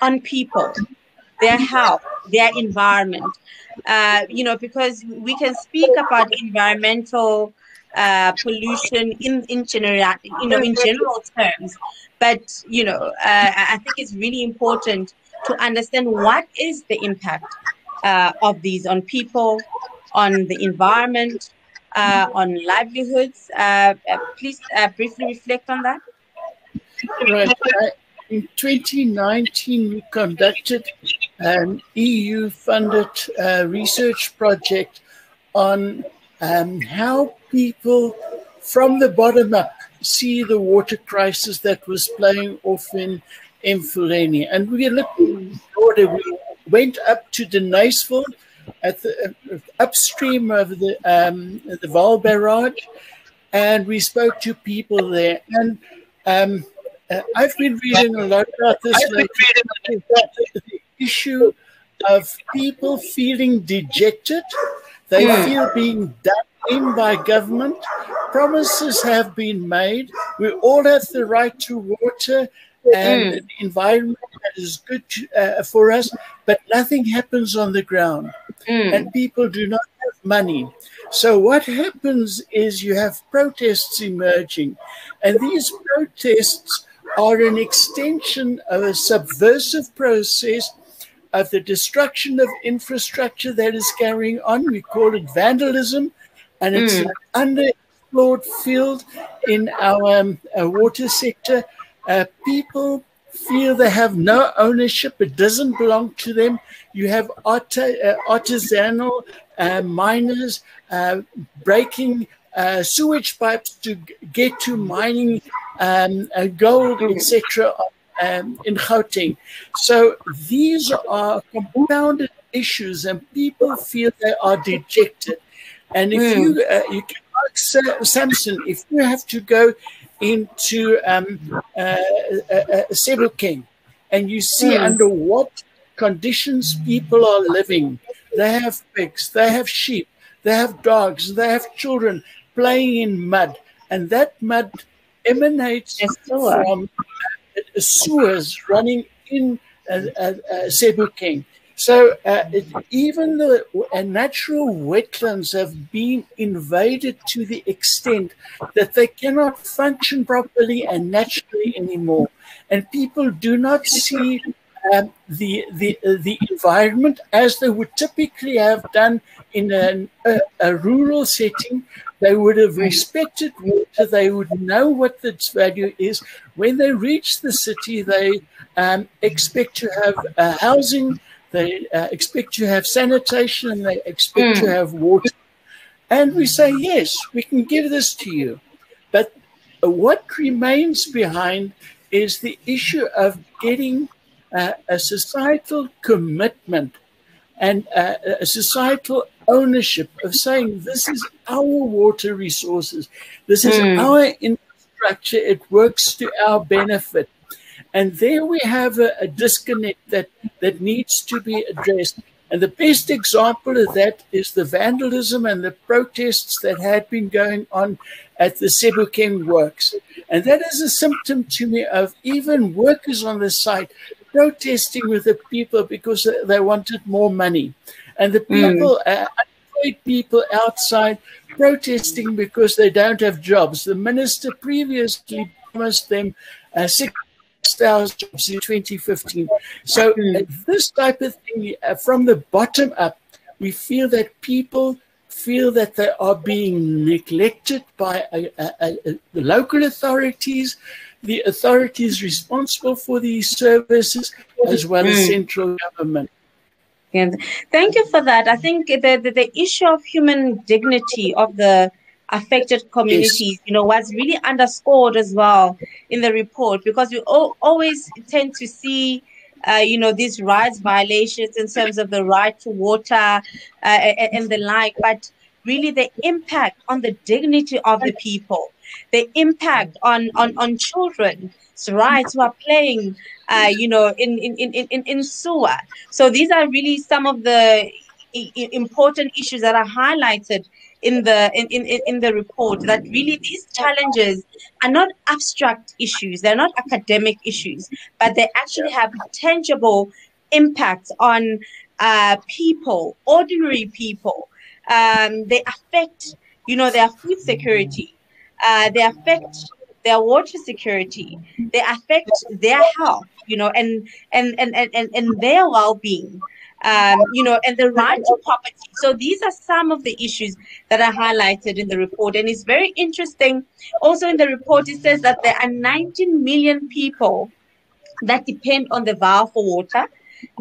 on people, their health, their environment. Because we can speak about environmental pollution in general terms, but I think it's really important to understand what is the impact of these on people, on the environment, on livelihoods. Please briefly reflect on that. Right. In 2019, we conducted an EU-funded research project on how people from the bottom up see the water crisis that was playing off in Mfuleni. And we looked broader. We went up to Deniseville at the upstream of the Vaal barrage, and we spoke to people there. And I've been reading a lot about this lately. The issue of people feeling dejected. They feel being done in by government. Promises have been made. We all have the right to water and an environment that is good for us, but nothing happens on the ground. And people do not have money. So what happens is you have protests emerging, and these protests are an extension of a subversive process of the destruction of infrastructure that is carrying on. We call it vandalism, and it's an underexplored field in our water sector. People feel they have no ownership. It doesn't belong to them. You have artisanal miners breaking sewage pipes to get to mining gold, etc., in Gauteng. So these are compounded issues, and people feel they are dejected. And if you can ask Samson, if you have to go into Sebokeng and you see under what conditions people are living, they have pigs, they have sheep, they have dogs, they have children playing in mud, and that mud emanates from sewers running in Sebokeng. So even the natural wetlands have been invaded to the extent that they cannot function properly and naturally anymore. And people do not see the environment as they would typically have done in a rural setting. They would have respected water. They would know what its value is. When they reach the city, they expect to have housing, they expect to have sanitation, and they expect to have water. And we say, yes, we can give this to you. But what remains behind is the issue of getting a societal commitment and a societal ownership of saying this is our water resources, this is our infrastructure, it works to our benefit. And there we have a disconnect that needs to be addressed. And the best example of that is the vandalism and the protests that had been going on at the Sebokeng works. And that is a symptom to me of even workers on the site protesting with the people because they wanted more money. And the people, unemployed people outside protesting because they don't have jobs. The minister previously promised them 6,000 jobs in 2015. So this type of thing from the bottom up We feel that people feel that they are being neglected by the local authorities, the authorities responsible for these services, as well as central government. Yeah, thank you for that. I think the issue of human dignity of the affected communities, Yes. was really underscored as well in the report, because we always tend to see, these rights violations in terms of the right to water and the like, but really the impact on the dignity of the people, the impact on children's rights who are playing, in sewer. So these are really some of the important issues that are highlighted in the report, that really these challenges are not abstract issues, they're not academic issues, but they actually have tangible impacts on people, ordinary people. They affect, their food security, they affect their water security, they affect their health, and their well-being, and the right to property. So these are some of the issues that are highlighted in the report. And it's very interesting. Also in the report, it says that there are 19 million people that depend on the Vaal for water.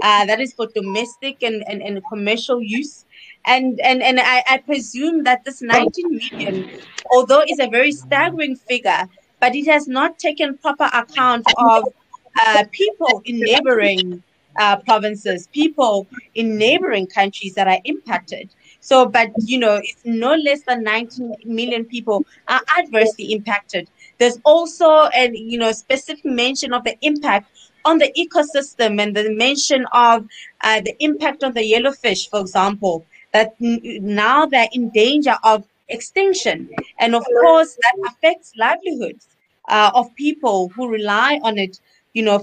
That is for domestic and commercial use. And I presume that this 19 million, although is a very staggering figure, but it has not taken proper account of people in neighboring provinces, people in neighboring countries that are impacted. So, but it's no less than 19 million people are adversely impacted. There's also an specific mention of the impact on the ecosystem, and the mention of the impact on the yellowfish, for example, that now they're in danger of extinction. And of course, that affects livelihoods of people who rely on it,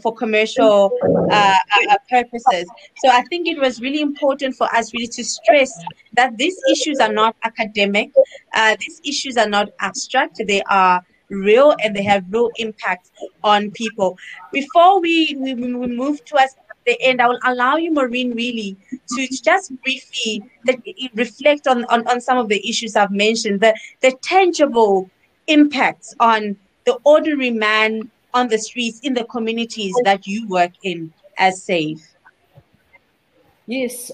for commercial purposes. So I think it was really important for us really to stress that these issues are not academic, these issues are not abstract, they are real, and they have real impact on people. Before we move towards the end, I will allow you, Maureen, really to just briefly reflect on some of the issues I've mentioned, the tangible impacts on the ordinary man on the streets in the communities that you work in as SAFE. Yes,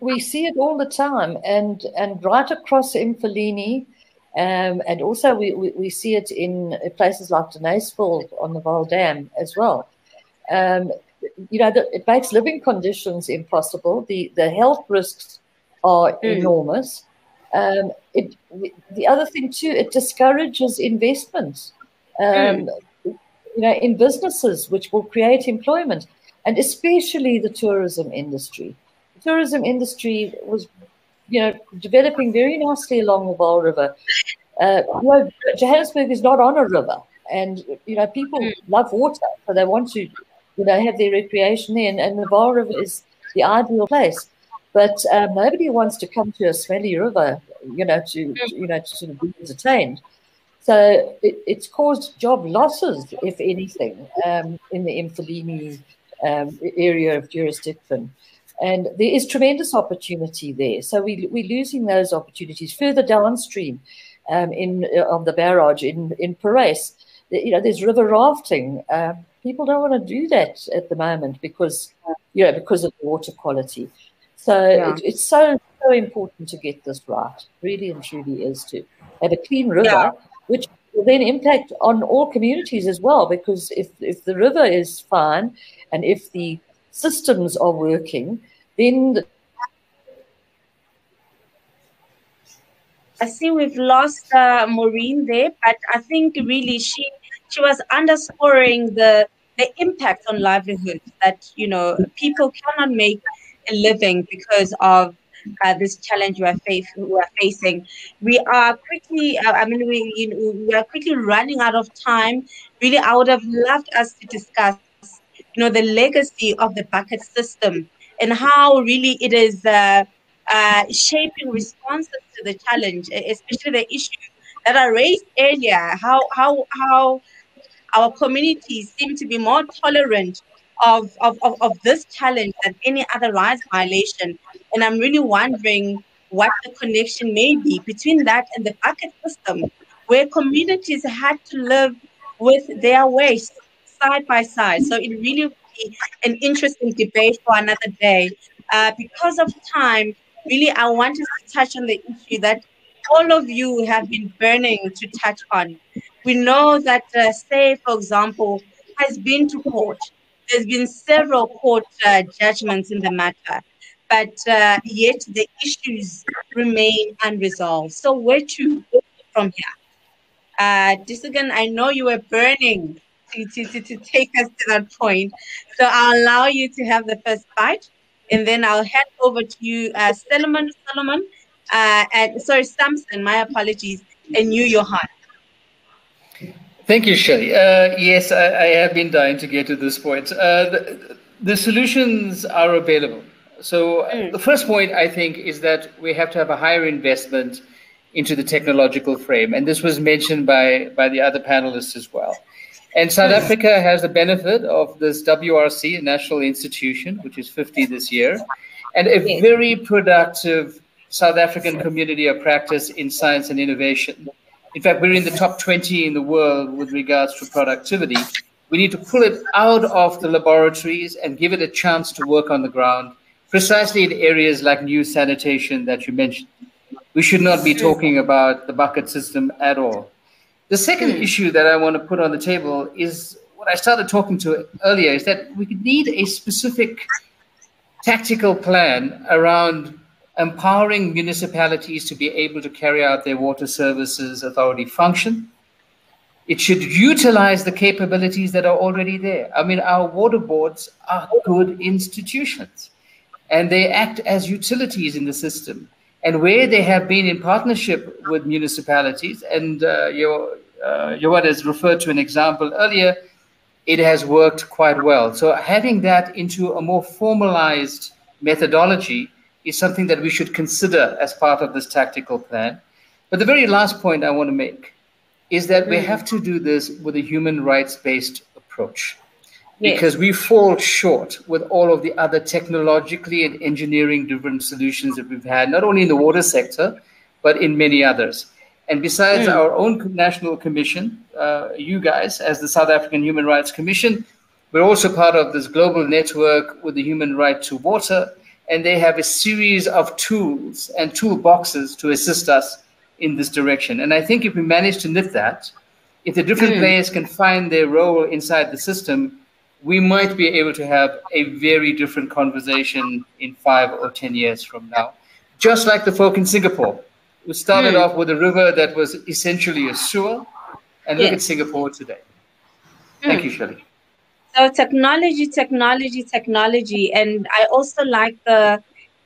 we see it all the time, and right across Mfuleni, and also we see it in places like Deniseville on the Vaal Dam as well. It makes living conditions impossible. The health risks are enormous. The other thing too, it discourages investment. In businesses which will create employment, and especially the tourism industry. The tourism industry was, developing very nicely along the Vaal River. Johannesburg is not on a river, and people love water, so they want to, have their recreation there, and the Vaal River is the ideal place. But nobody wants to come to a smelly river, to sort of be entertained. So it's caused job losses, if anything, in the Mfuleni area of jurisdiction. And there is tremendous opportunity there. So we're losing those opportunities further downstream of the barrage in Parys. There's river rafting. People don't want to do that at the moment because of the water quality. So it's so important to get this right. Really and truly is to have a clean river, which will then impact on all communities as well, because if the river is fine and if the systems are working, then I see we've lost Maureen there, but I think really she was underscoring the impact on livelihoods, that people cannot make a living because of this challenge we are facing. We are quickly, we are quickly running out of time. Really, I would have loved us to discuss, the legacy of the bucket system and how really it is shaping responses to the challenge, especially the issues that are raised earlier. How our communities seem to be more tolerant of this challenge than any other rights violation. And I'm really wondering what the connection may be between that and the bucket system, where communities had to live with their waste side by side. So it really would be an interesting debate for another day. Because of time, really, I wanted to touch on the issue that all of you have been burning to touch on. We know that, say, for example, has been to court. There's been several court judgments in the matter, but yet the issues remain unresolved. So where to from here? Disigan, I know you were burning to take us to that point. So I'll allow you to have the first bite, and then I'll hand over to you, Solomon, and sorry, Samson, my apologies, and you, Johan. Thank you, Shelley. Yes, I have been dying to get to this point. The solutions are available. So the first point, I think, is that we have to have a higher investment into the technological frame. And this was mentioned by the other panelists as well. And South Africa has the benefit of this WRC, a national institution, which is 50 this year, and a very productive South African community of practice in science and innovation. In fact, we're in the top 20 in the world with regards to productivity. We need to pull it out of the laboratories and give it a chance to work on the ground, precisely in areas like new sanitation that you mentioned. We should not be talking about the bucket system at all. The second issue that I want to put on the table is what I started talking to earlier, is that we need a specific tactical plan around empowering municipalities to be able to carry out their water services authority function. It should utilize the capabilities that are already there. I mean, our water boards are good institutions, and they act as utilities in the system. And where they have been in partnership with municipalities, and Johan has referred to an example earlier, it has worked quite well. So having that into a more formalized methodology is something that we should consider as part of this tactical plan. But the very last point I want to make is that we have to do this with a human rights-based approach. Because we fall short with all of the other technologically and engineering-driven solutions that we've had, not only in the water sector, but in many others. And besides our own national commission, you guys, as the South African Human Rights Commission, we're also part of this global network with the Human Right to Water, and they have a series of tools and toolboxes to assist us in this direction. And I think if we manage to knit that, if the different players can find their role inside the system, we might be able to have a very different conversation in 5 or 10 years from now. Just like the folk in Singapore, who started off with a river that was essentially a sewer, and look at Singapore today. Thank you, Shelley. So technology. And I also like the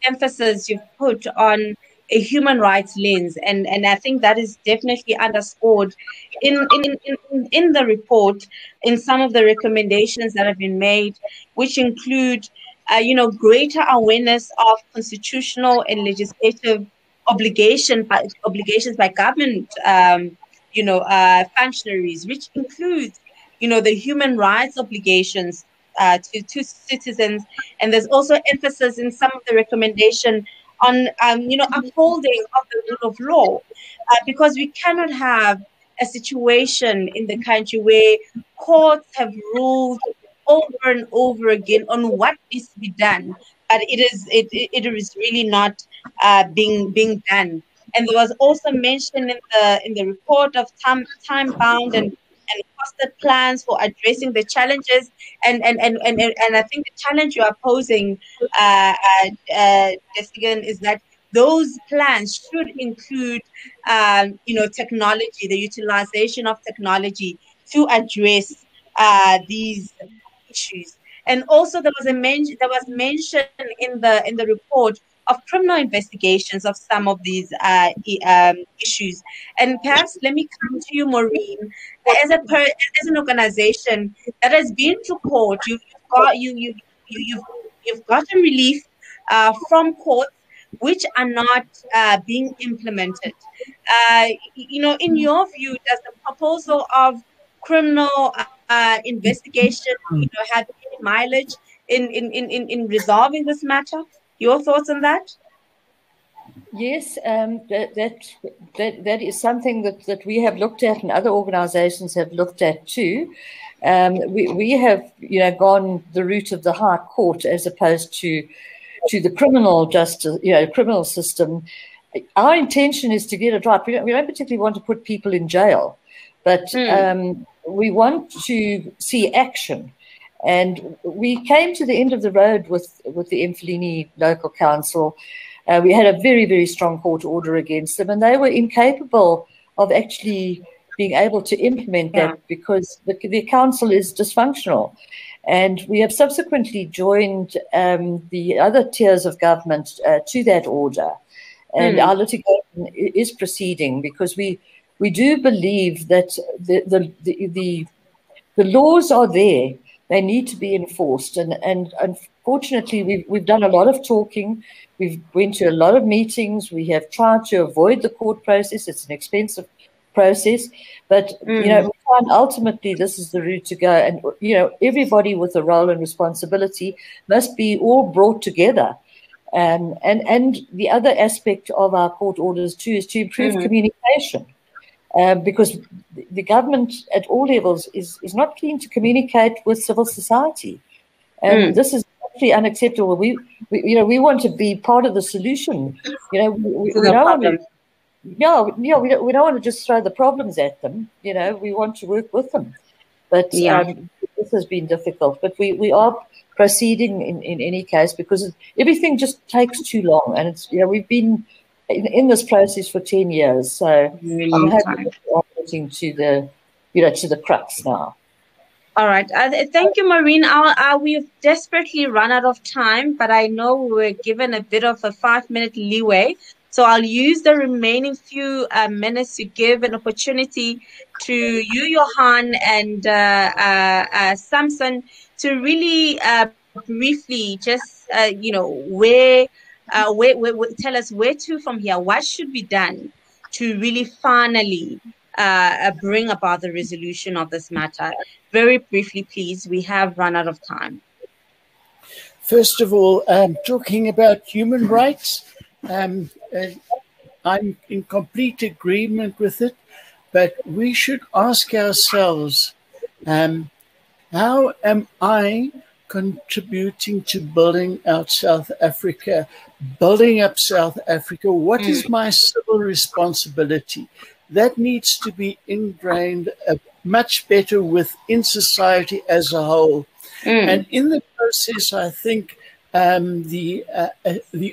emphasis you've put on a human rights lens. And I think that is definitely underscored in the report, in some of the recommendations that have been made, which include, greater awareness of constitutional and legislative obligations by government, functionaries, which includes, the human rights obligations to citizens. And there's also emphasis in some of the recommendation on, upholding of the rule of law, because we cannot have a situation in the country where courts have ruled over and over again on what needs to be done, but it is really not being done. And there was also mentioned in the report of time bound and costed plans for addressing the challenges, and I think the challenge you are posing, Desigan, is that those plans should include, technology, the utilization of technology to address these issues. And also there was mention in the report of criminal investigations of some of these issues. And perhaps let me come to you, Maureen, as an organization that has been to court. You've gotten relief from courts which are not being implemented. In your view, does the proposal of criminal investigation have mileage in resolving this matter? Your thoughts on that? Yes, that is something that we have looked at, and other organisations have looked at too. We have, gone the route of the High Court as opposed to the criminal justice, criminal system. Our intention is to get it right. We don't particularly want to put people in jail, but we want to see action. And we came to the end of the road with the Mfuleni Local Council. We had a very, very strong court order against them, and they were incapable of actually being able to implement that because the council is dysfunctional. And we have subsequently joined the other tiers of government to that order. And our litigation is proceeding because we do believe that the laws are there. They need to be enforced. And unfortunately, we've done a lot of talking. We've went to a lot of meetings. We have tried to avoid the court process. It's an expensive process. But, we find ultimately this is the route to go. And, everybody with a role and responsibility must be all brought together. And the other aspect of our court orders too is to improve communication. Because the government at all levels is not keen to communicate with civil society. And this is absolutely unacceptable. We want to be part of the solution. We don't want to, we don't want to just throw the problems at them. We want to work with them. But this has been difficult. But we are proceeding in any case because everything just takes too long. And it's we've been in this process for 10 years, so I'm hoping we're getting to the crux now. All right. Thank you, Maureen. We've desperately run out of time, but I know we're given a bit of a 5-minute leeway. So I'll use the remaining few minutes to give an opportunity to you, Johan, and Samson to really briefly just, where tell us where to from here. What should be done to really finally bring about the resolution of this matter? Very briefly, please. We have run out of time. First of all, talking about human rights, I'm in complete agreement with it, but we should ask ourselves, how am I contributing to building out South Africa, building up South Africa? What is my civil responsibility? That needs to be ingrained much better within society as a whole. And in the process, I think the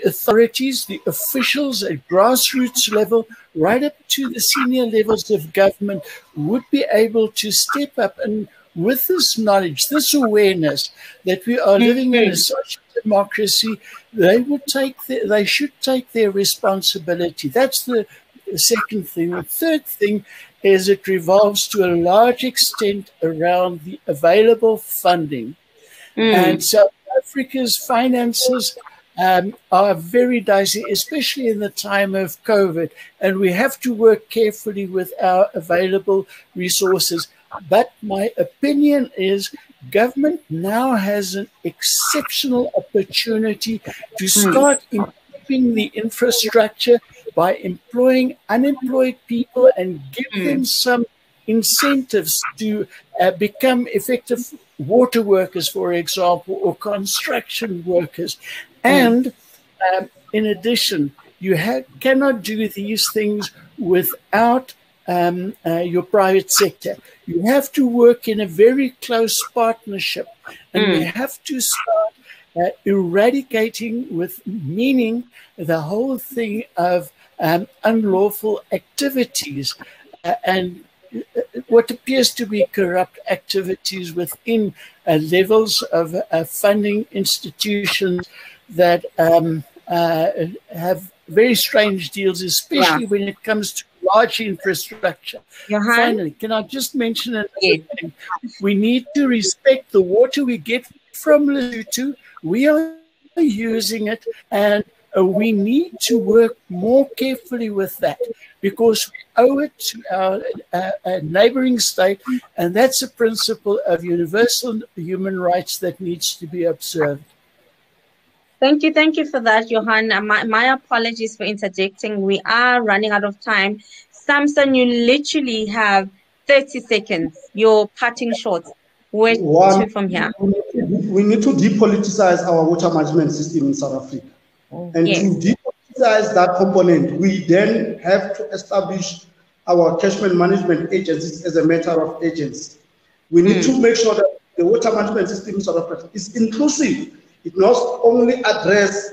authorities, the officials at grassroots level, right up to the senior levels of government, would be able to step up and, with this knowledge, this awareness that we are living in a social democracy, they should take their responsibility. That's the second thing. The third thing is it revolves to a large extent around the available funding. And South Africa's finances are very dicey, especially in the time of COVID. And we have to work carefully with our available resources. But my opinion is government now has an exceptional opportunity to start improving the infrastructure by employing unemployed people and give them some incentives to become effective water workers, for example, or construction workers. And in addition, you cannot do these things without your private sector. You have to work in a very close partnership, and we have to start eradicating with meaning the whole thing of unlawful activities and what appears to be corrupt activities within levels of funding institutions that have very strange deals, especially when it comes to large infrastructure. Finally, can I just mention another thing? We need to respect the water we get from Lesotho. We are using it, and we need to work more carefully with that, because we owe it to our neighboring state, and that's a principle of universal human rights that needs to be observed. Thank you for that, Johan. My apologies for interjecting. We are running out of time. Samson, you literally have 30 seconds. You're cutting short. Where to from here? We need to depoliticize our water management system in South Africa. And yes. to depoliticize that component, we then have to establish our catchment management agencies as a matter of agency. We need to make sure that the water management system in South Africa is inclusive. It must only address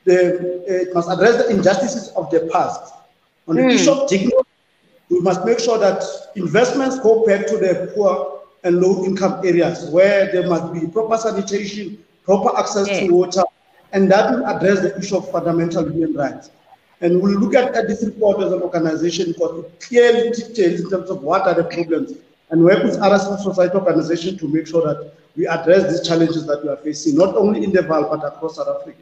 the injustices of the past. On the issue of dignity, we must make sure that investments go back to the poor and low-income areas, where there must be proper sanitation, proper access to water, and that will address the issue of fundamental human rights. And we'll look at this report as an organization, because it clearly details in terms of what are the problems, and work with other civil society organizations to make sure that we address these challenges that we are facing, not only in the Vaal, but across South Africa.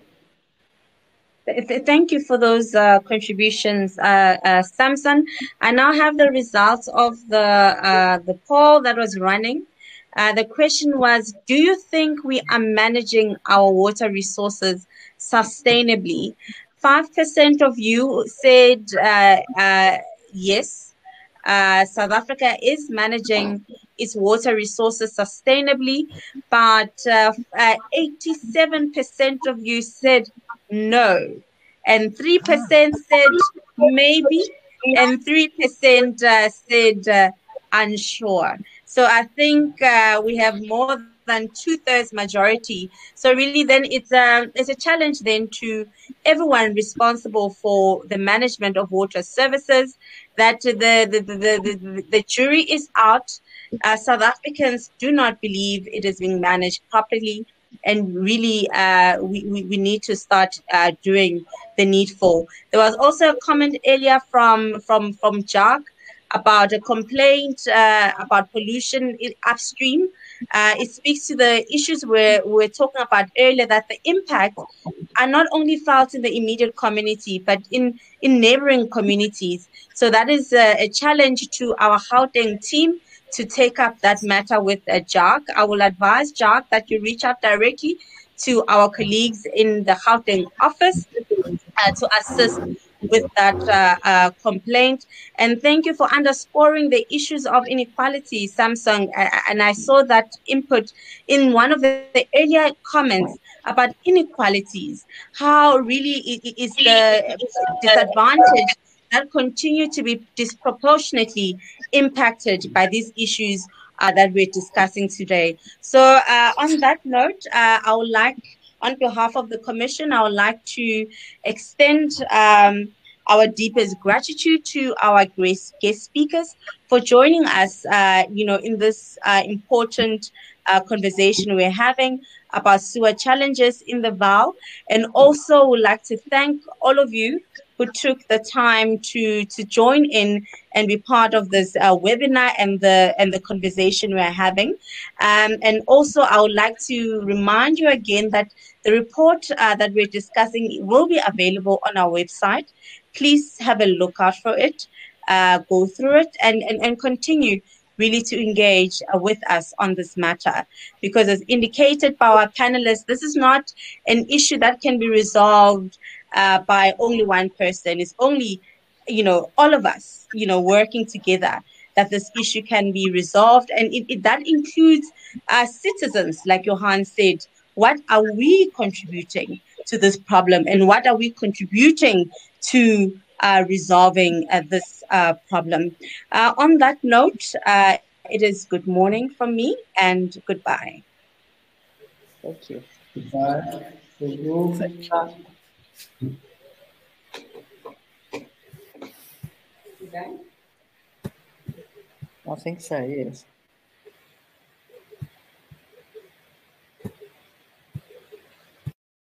Thank you for those contributions, Samson. I now have the results of the poll that was running. The question was, do you think we are managing our water resources sustainably? 5% of you said yes. South Africa is managing its water resources sustainably, but 87% of you said no, and 3% said maybe, and 3% said unsure. So I think we have more than 2/3 majority. So really, then it's a challenge then to everyone responsible for the management of water services, that the jury is out. South Africans do not believe it is being managed properly, and really we need to start doing the needful. There was also a comment earlier from Jack about a complaint about pollution upstream. It speaks to the issues we're talking about earlier, that the impacts are not only felt in the immediate community, but in neighboring communities. So that is a challenge to our Gauteng team to take up that matter with Jack. I will advise Jack that you reach out directly to our colleagues in the Gauteng office to assist with that complaint. And thank you for underscoring the issues of inequality, Samsung. And I saw that input in one of the earlier comments about inequalities, how really it is the disadvantage that continue to be disproportionately impacted by these issues that we're discussing today. So on that note, I would like, on behalf of the Commission, I would like to extend our deepest gratitude to our guest speakers for joining us, in this important conversation we're having about sewer challenges in the Vaal. And also would like to thank all of you who took the time to join in and be part of this webinar and the conversation we're having. And also, I would like to remind you again that the report that we're discussing will be available on our website. Please have a look out for it, go through it, and continue really to engage with us on this matter. Because as indicated by our panelists, this is not an issue that can be resolved by only one person. It's only, all of us, working together that this issue can be resolved. And that includes citizens, like Johan said. What are we contributing to this problem, and what are we contributing to resolving this problem? On that note, it is good morning from me, and goodbye. Thank you. Goodbye. Thank you. Thank you. I think so, yes.